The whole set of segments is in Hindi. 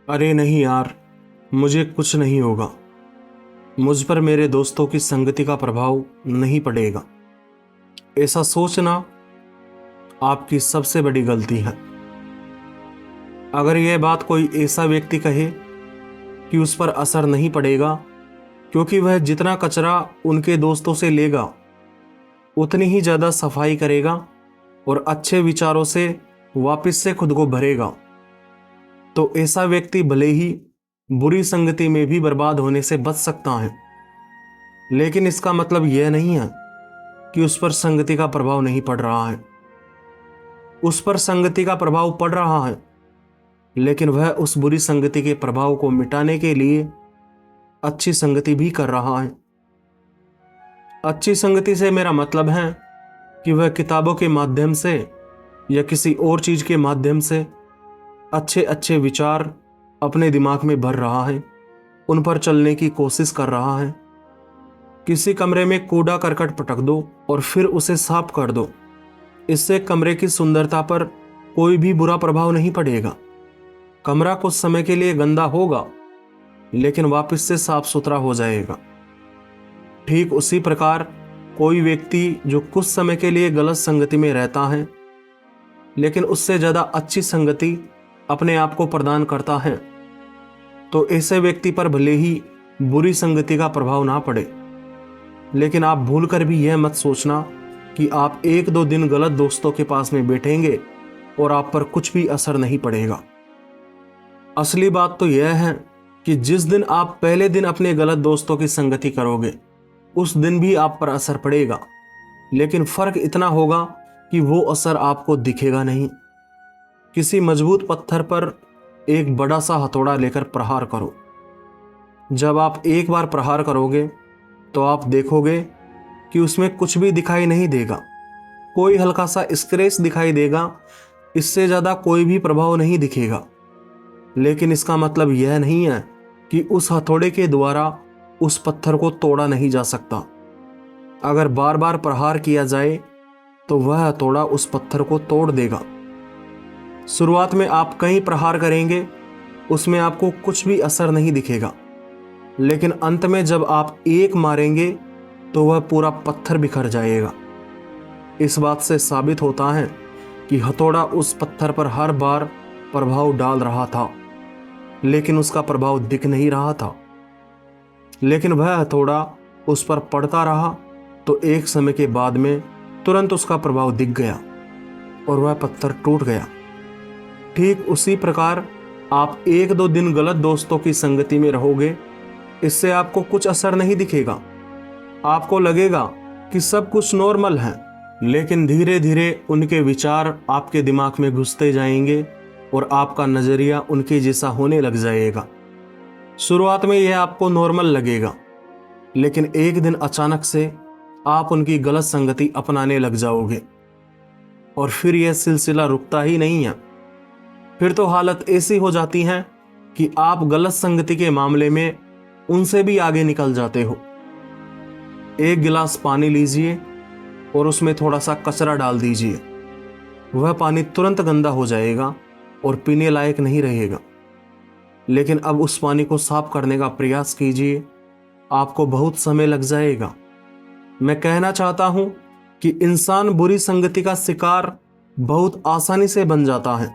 अरे नहीं यार, मुझे कुछ नहीं होगा। मुझ पर मेरे दोस्तों की संगति का प्रभाव नहीं पड़ेगा। ऐसा सोचना आपकी सबसे बड़ी गलती है। अगर यह बात कोई ऐसा व्यक्ति कहे कि उस पर असर नहीं पड़ेगा क्योंकि वह जितना कचरा उनके दोस्तों से लेगा उतनी ही ज़्यादा सफाई करेगा और अच्छे विचारों से वापस से खुद को भरेगा, तो ऐसा व्यक्ति भले ही बुरी संगति में भी बर्बाद होने से बच सकता है। लेकिन इसका मतलब यह नहीं है कि उस पर संगति का प्रभाव नहीं पड़ रहा है। उस पर संगति का प्रभाव पड़ रहा है, लेकिन वह उस बुरी संगति के प्रभाव को मिटाने के लिए अच्छी संगति भी कर रहा है। अच्छी संगति से मेरा मतलब है कि वह किताबों के माध्यम से या किसी और चीज के माध्यम से अच्छे अच्छे विचार अपने दिमाग में भर रहा है, उन पर चलने की कोशिश कर रहा है। किसी कमरे में कूड़ा करकट पटक दो और फिर उसे साफ कर दो। इससे कमरे की सुंदरता पर कोई भी बुरा प्रभाव नहीं पड़ेगा। कमरा कुछ समय के लिए गंदा होगा, लेकिन वापस से साफ सुथरा हो जाएगा। ठीक उसी प्रकार कोई व्यक्ति जो कुछ समय के लिए गलत संगति में रहता है, लेकिन उससे ज़्यादा अच्छी संगति अपने आप को प्रदान करता है, तो ऐसे व्यक्ति पर भले ही बुरी संगति का प्रभाव ना पड़े, लेकिन आप भूल कर भी यह मत सोचना कि आप एक दो दिन गलत दोस्तों के पास में बैठेंगे और आप पर कुछ भी असर नहीं पड़ेगा। असली बात तो यह है कि जिस दिन आप पहले दिन अपने गलत दोस्तों की संगति करोगे उस दिन भी आप पर असर पड़ेगा, लेकिन फर्क इतना होगा कि वो असर आपको दिखेगा नहीं। किसी मजबूत पत्थर पर एक बड़ा सा हथौड़ा लेकर प्रहार करो। जब आप एक बार प्रहार करोगे तो आप देखोगे कि उसमें कुछ भी दिखाई नहीं देगा, कोई हल्का सा स्क्रैच दिखाई देगा, इससे ज़्यादा कोई भी प्रभाव नहीं दिखेगा। लेकिन इसका मतलब यह नहीं है कि उस हथौड़े के द्वारा उस पत्थर को तोड़ा नहीं जा सकता। अगर बार बार प्रहार किया जाए तो वह हथौड़ा उस पत्थर को तोड़ देगा। शुरुआत में आप कई प्रहार करेंगे, उसमें आपको कुछ भी असर नहीं दिखेगा, लेकिन अंत में जब आप एक मारेंगे तो वह पूरा पत्थर बिखर जाएगा। इस बात से साबित होता है कि हथौड़ा उस पत्थर पर हर बार प्रभाव डाल रहा था, लेकिन उसका प्रभाव दिख नहीं रहा था। लेकिन वह हथौड़ा उस पर पड़ता रहा तो एक समय के बाद में तुरंत उसका प्रभाव दिख गया और वह पत्थर टूट गया। ठीक उसी प्रकार आप एक दो दिन गलत दोस्तों की संगति में रहोगे, इससे आपको कुछ असर नहीं दिखेगा। आपको लगेगा कि सब कुछ नॉर्मल है, लेकिन धीरे धीरे उनके विचार आपके दिमाग में घुसते जाएंगे और आपका नजरिया उनके जैसा होने लग जाएगा। शुरुआत में यह आपको नॉर्मल लगेगा, लेकिन एक दिन अचानक से आप उनकी गलत संगति अपनाने लग जाओगे और फिर यह सिलसिला रुकता ही नहीं है। फिर तो हालत ऐसी हो जाती है कि आप गलत संगति के मामले में उनसे भी आगे निकल जाते हो। एक गिलास पानी लीजिए और उसमें थोड़ा सा कचरा डाल दीजिए। वह पानी तुरंत गंदा हो जाएगा और पीने लायक नहीं रहेगा। लेकिन अब उस पानी को साफ करने का प्रयास कीजिए, आपको बहुत समय लग जाएगा। मैं कहना चाहता हूं कि इंसान बुरी संगति का शिकार बहुत आसानी से बन जाता है,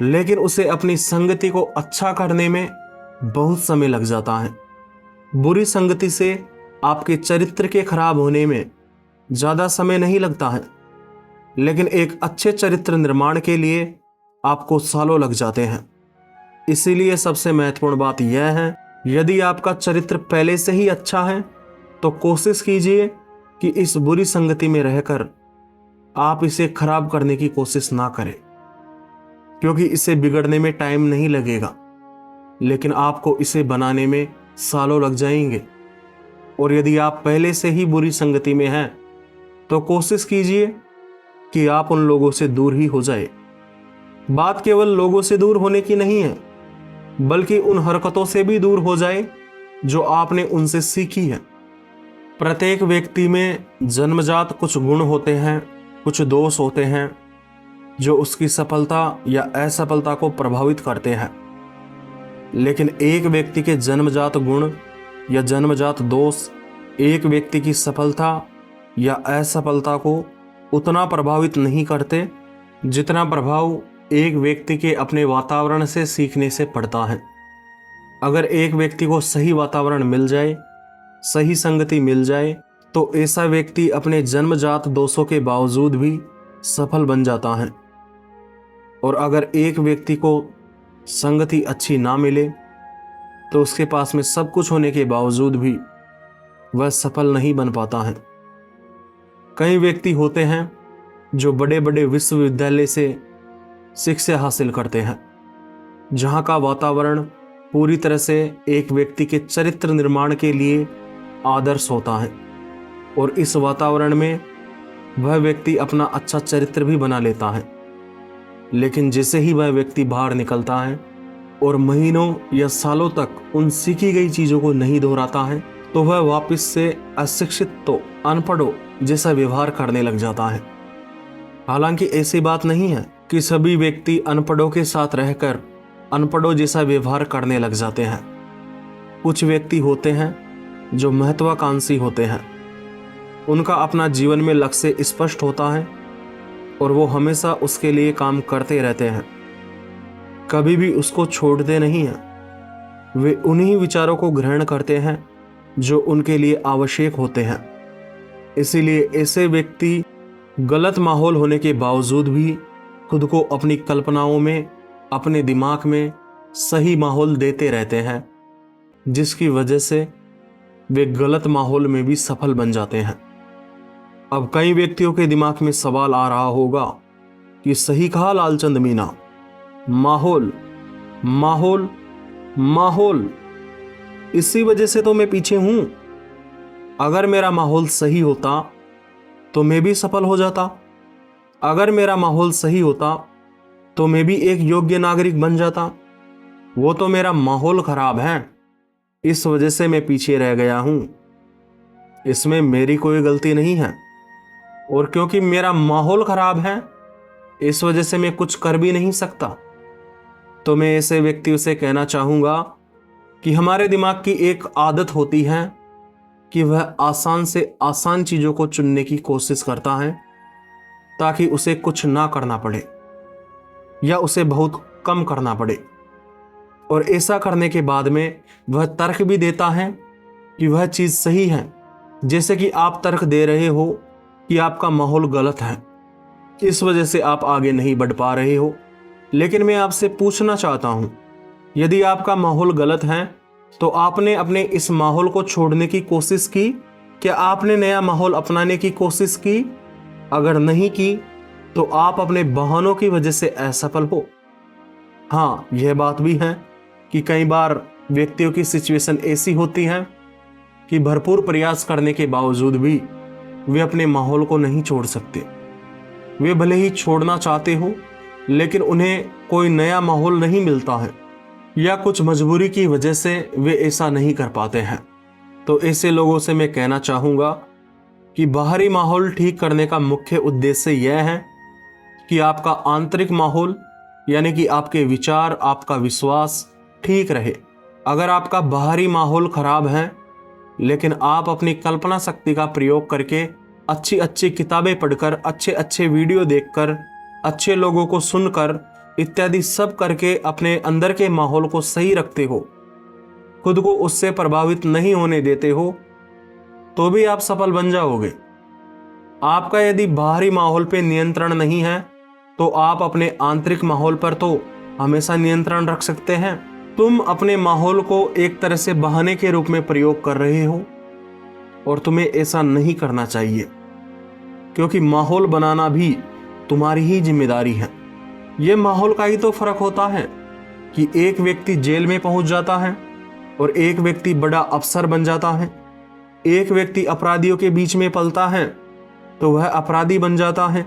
लेकिन उसे अपनी संगति को अच्छा करने में बहुत समय लग जाता है। बुरी संगति से आपके चरित्र के खराब होने में ज़्यादा समय नहीं लगता है, लेकिन एक अच्छे चरित्र निर्माण के लिए आपको सालों लग जाते हैं। इसीलिए सबसे महत्वपूर्ण बात यह है, यदि आपका चरित्र पहले से ही अच्छा है तो कोशिश कीजिए कि इस बुरी संगति में रहकर आप इसे खराब करने की कोशिश ना करें, क्योंकि इसे बिगड़ने में टाइम नहीं लगेगा, लेकिन आपको इसे बनाने में सालों लग जाएंगे। और यदि आप पहले से ही बुरी संगति में हैं तो कोशिश कीजिए कि आप उन लोगों से दूर ही हो जाए। बात केवल लोगों से दूर होने की नहीं है, बल्कि उन हरकतों से भी दूर हो जाए जो आपने उनसे सीखी है। प्रत्येक व्यक्ति में जन्मजात कुछ गुण होते हैं, कुछ दोष होते हैं जो उसकी सफलता या असफलता को प्रभावित करते हैं। लेकिन एक व्यक्ति के जन्मजात गुण या जन्मजात दोष एक व्यक्ति की सफलता या असफलता को उतना प्रभावित नहीं करते जितना प्रभाव एक व्यक्ति के अपने वातावरण से सीखने से पड़ता है। अगर एक व्यक्ति को सही वातावरण मिल जाए, सही संगति मिल जाए, तो ऐसा व्यक्ति अपने जन्मजात दोषों के बावजूद भी सफल बन जाता है। और अगर एक व्यक्ति को संगति अच्छी ना मिले तो उसके पास में सब कुछ होने के बावजूद भी वह सफल नहीं बन पाता है। कई व्यक्ति होते हैं जो बड़े बड़े विश्वविद्यालय से शिक्षा हासिल करते हैं, जहाँ का वातावरण पूरी तरह से एक व्यक्ति के चरित्र निर्माण के लिए आदर्श होता है, और इस वातावरण में वह व्यक्ति अपना अच्छा चरित्र भी बना लेता है। लेकिन जैसे ही वह व्यक्ति बाहर निकलता है और महीनों या सालों तक उन सीखी गई चीज़ों को नहीं दोहराता है, तो वह वापस से अशिक्षित तो अनपढ़ों जैसा व्यवहार करने लग जाता है। हालांकि ऐसी बात नहीं है कि सभी व्यक्ति अनपढ़ों के साथ रहकर अनपढ़ों जैसा व्यवहार करने लग जाते हैं। कुछ व्यक्ति होते हैं जो महत्वाकांक्षी होते हैं, उनका अपना जीवन में लक्ष्य स्पष्ट होता है और वो हमेशा उसके लिए काम करते रहते हैं, कभी भी उसको छोड़ते नहीं हैं। वे उन्हीं विचारों को ग्रहण करते हैं जो उनके लिए आवश्यक होते हैं। इसीलिए ऐसे व्यक्ति गलत माहौल होने के बावजूद भी खुद को अपनी कल्पनाओं में, अपने दिमाग में सही माहौल देते रहते हैं, जिसकी वजह से वे गलत माहौल में भी सफल बन जाते हैं। अब कई व्यक्तियों के दिमाग में सवाल आ रहा होगा कि सही कहा लालचंद मीना, माहौल माहौल माहौल, इसी वजह से तो मैं पीछे हूं। अगर मेरा माहौल सही होता तो मैं भी सफल हो जाता। अगर मेरा माहौल सही होता तो मैं भी एक योग्य नागरिक बन जाता। वो तो मेरा माहौल खराब है, इस वजह से मैं पीछे रह गया हूं। इसमें मेरी कोई गलती नहीं है, और क्योंकि मेरा माहौल खराब है इस वजह से मैं कुछ कर भी नहीं सकता। तो मैं ऐसे व्यक्तियों से कहना चाहूँगा कि हमारे दिमाग की एक आदत होती है कि वह आसान से आसान चीज़ों को चुनने की कोशिश करता है ताकि उसे कुछ ना करना पड़े या उसे बहुत कम करना पड़े। और ऐसा करने के बाद में वह तर्क भी देता है कि वह चीज़ सही है, जैसे कि आप तर्क दे रहे हो कि आपका माहौल गलत है, इस वजह से आप आगे नहीं बढ़ पा रहे हो। लेकिन मैं आपसे पूछना चाहता हूँ, यदि आपका माहौल गलत है तो आपने अपने इस माहौल को छोड़ने की कोशिश की? क्या आपने नया माहौल अपनाने की कोशिश की? अगर नहीं की तो आप अपने बहानों की वजह से असफल हो। हाँ, यह बात भी है कि कई बार व्यक्तियों की सिचुएशन ऐसी होती है कि भरपूर प्रयास करने के बावजूद भी वे अपने माहौल को नहीं छोड़ सकते। वे भले ही छोड़ना चाहते हो, लेकिन उन्हें कोई नया माहौल नहीं मिलता है या कुछ मजबूरी की वजह से वे ऐसा नहीं कर पाते हैं। तो ऐसे लोगों से मैं कहना चाहूँगा कि बाहरी माहौल ठीक करने का मुख्य उद्देश्य यह है कि आपका आंतरिक माहौल, यानी कि आपके विचार, आपका विश्वास ठीक रहे। अगर आपका बाहरी माहौल खराब है लेकिन आप अपनी कल्पना शक्ति का प्रयोग करके अच्छी अच्छी किताबें पढ़कर, अच्छे अच्छे वीडियो देखकर, अच्छे लोगों को सुनकर इत्यादि सब करके अपने अंदर के माहौल को सही रखते हो, खुद को उससे प्रभावित नहीं होने देते हो, तो भी आप सफल बन जाओगे। आपका यदि बाहरी माहौल पे नियंत्रण नहीं है तो आप अपने आंतरिक माहौल पर तो हमेशा नियंत्रण रख सकते हैं। तुम अपने माहौल को एक तरह से बहाने के रूप में प्रयोग कर रहे हो, और तुम्हें ऐसा नहीं करना चाहिए, क्योंकि माहौल बनाना भी तुम्हारी ही जिम्मेदारी है। यह माहौल का ही तो फर्क होता है कि एक व्यक्ति जेल में पहुंच जाता है और एक व्यक्ति बड़ा अफसर बन जाता है। एक व्यक्ति अपराधियों के बीच में पलता है तो वह अपराधी बन जाता है,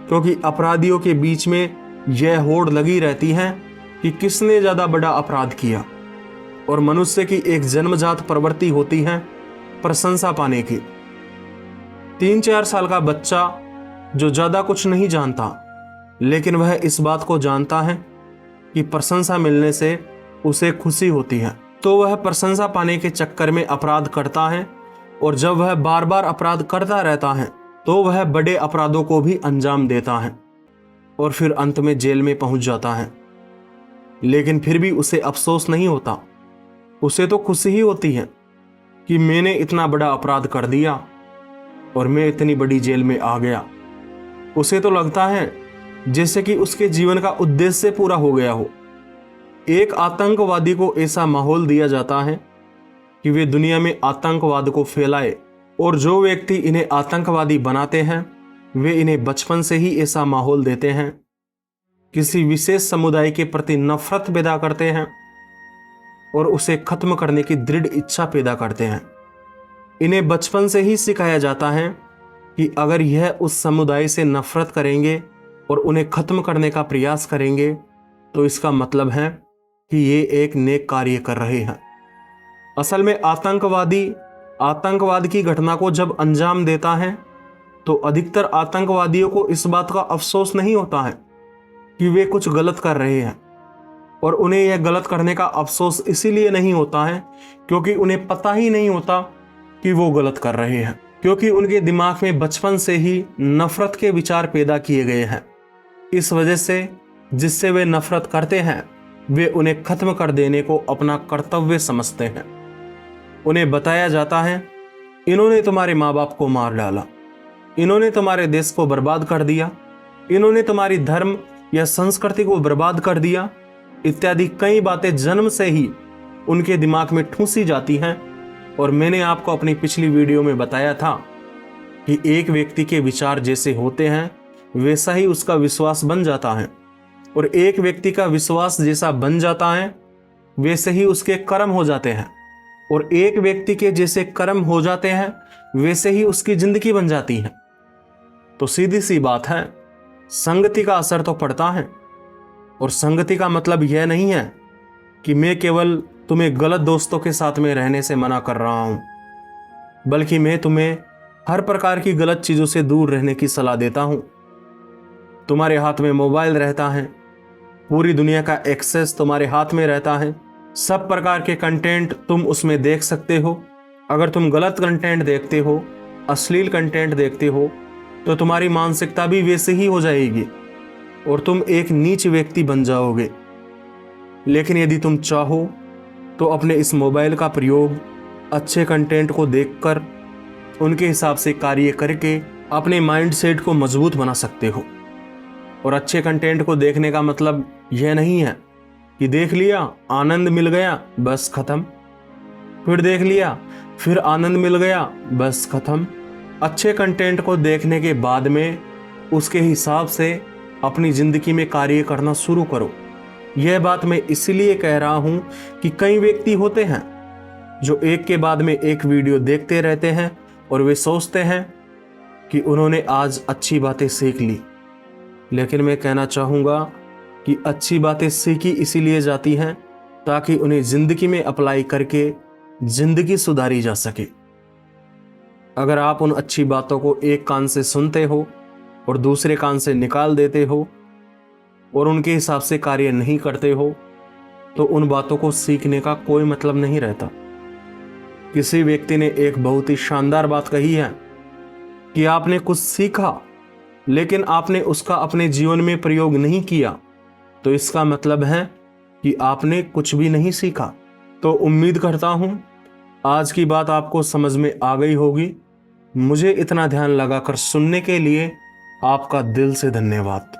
क्योंकि अपराधियों के बीच में यह होड़ लगी रहती है कि किसने ज़्यादा बड़ा अपराध किया। और मनुष्य की एक जन्मजात प्रवृत्ति होती है प्रशंसा पाने की। 3-4 साल का बच्चा जो ज़्यादा कुछ नहीं जानता, लेकिन वह इस बात को जानता है कि प्रशंसा मिलने से उसे खुशी होती है तो वह प्रशंसा पाने के चक्कर में अपराध करता है, और जब वह बार बार अपराध करता रहता है तो वह बड़े अपराधों को भी अंजाम देता है और फिर अंत में जेल में पहुंच जाता है। लेकिन फिर भी उसे अफसोस नहीं होता, उसे तो खुशी ही होती है कि मैंने इतना बड़ा अपराध कर दिया और मैं इतनी बड़ी जेल में आ गया। उसे तो लगता है जैसे कि उसके जीवन का उद्देश्य पूरा हो गया हो। एक आतंकवादी को ऐसा माहौल दिया जाता है कि वे दुनिया में आतंकवाद को फैलाए, और जो व्यक्ति इन्हें आतंकवादी बनाते हैं वे इन्हें बचपन से ही ऐसा माहौल देते हैं, किसी विशेष समुदाय के प्रति नफरत पैदा करते हैं और उसे खत्म करने की दृढ़ इच्छा पैदा करते हैं। इन्हें बचपन से ही सिखाया जाता है कि अगर यह उस समुदाय से नफरत करेंगे और उन्हें खत्म करने का प्रयास करेंगे तो इसका मतलब है कि ये एक नेक कार्य कर रहे हैं। असल में आतंकवादी आतंकवाद की घटना को जब अंजाम देता है तो अधिकतर आतंकवादियों को इस बात का अफसोस नहीं होता है कि वे कुछ गलत कर रहे हैं, और उन्हें यह गलत करने का अफसोस इसीलिए नहीं होता है क्योंकि उन्हें पता ही नहीं होता कि वो गलत कर रहे हैं, क्योंकि उनके दिमाग में बचपन से ही नफरत के विचार पैदा किए गए हैं। इस वजह से जिससे वे नफरत करते हैं वे उन्हें खत्म कर देने को अपना कर्तव्य समझते हैं। उन्हें बताया जाता है इन्होंने तुम्हारे माँ बाप को मार डाला, इन्होंने तुम्हारे देश को बर्बाद कर दिया, इन्होंने तुम्हारी धर्म या संस्कृति को बर्बाद कर दिया, इत्यादि कई बातें जन्म से ही उनके दिमाग में ठूंसी जाती हैं। और मैंने आपको अपनी पिछली वीडियो में बताया था कि एक व्यक्ति के विचार जैसे होते हैं वैसा ही उसका विश्वास बन जाता है, और एक व्यक्ति का विश्वास जैसा बन जाता है वैसे ही उसके कर्म हो जाते हैं, और एक व्यक्ति के जैसे कर्म हो जाते हैं वैसे ही उसकी जिंदगी बन जाती है। तो सीधी सी बात है, संगति का असर तो पड़ता है, और संगति का मतलब यह नहीं है कि मैं केवल तुम्हें गलत दोस्तों के साथ में रहने से मना कर रहा हूं, बल्कि मैं तुम्हें हर प्रकार की गलत चीजों से दूर रहने की सलाह देता हूं। तुम्हारे हाथ में मोबाइल रहता है, पूरी दुनिया का एक्सेस तुम्हारे हाथ में रहता है, सब प्रकार के कंटेंट तुम उसमें देख सकते हो। अगर तुम गलत कंटेंट देखते हो, अश्लील कंटेंट देखते हो, तो तुम्हारी मानसिकता भी वैसे ही हो जाएगी और तुम एक नीच व्यक्ति बन जाओगे। लेकिन यदि तुम चाहो तो अपने इस मोबाइल का प्रयोग अच्छे कंटेंट को देखकर उनके हिसाब से कार्य करके अपने माइंड सेट को मजबूत बना सकते हो। और अच्छे कंटेंट को देखने का मतलब यह नहीं है कि देख लिया, आनंद मिल गया, बस खत्म, फिर देख लिया, फिर आनंद मिल गया, बस खत्म। अच्छे कंटेंट को देखने के बाद में उसके हिसाब से अपनी जिंदगी में कार्य करना शुरू करो। यह बात मैं इसलिए कह रहा हूं कि कई व्यक्ति होते हैं जो एक के बाद में एक वीडियो देखते रहते हैं और वे सोचते हैं कि उन्होंने आज अच्छी बातें सीख ली। लेकिन मैं कहना चाहूँगा कि अच्छी बातें सीखी इसीलिए जाती हैं ताकि उन्हें ज़िंदगी में अप्लाई करके ज़िंदगी सुधारी जा सके। अगर आप उन अच्छी बातों को एक कान से सुनते हो और दूसरे कान से निकाल देते हो और उनके हिसाब से कार्य नहीं करते हो तो उन बातों को सीखने का कोई मतलब नहीं रहता। किसी व्यक्ति ने एक बहुत ही शानदार बात कही है कि आपने कुछ सीखा लेकिन आपने उसका अपने जीवन में प्रयोग नहीं किया, तो इसका मतलब है कि आपने कुछ भी नहीं सीखा। तो उम्मीद करता हूं आज की बात आपको समझ में आ गई होगी। मुझे इतना ध्यान लगाकर सुनने के लिए आपका दिल से धन्यवाद।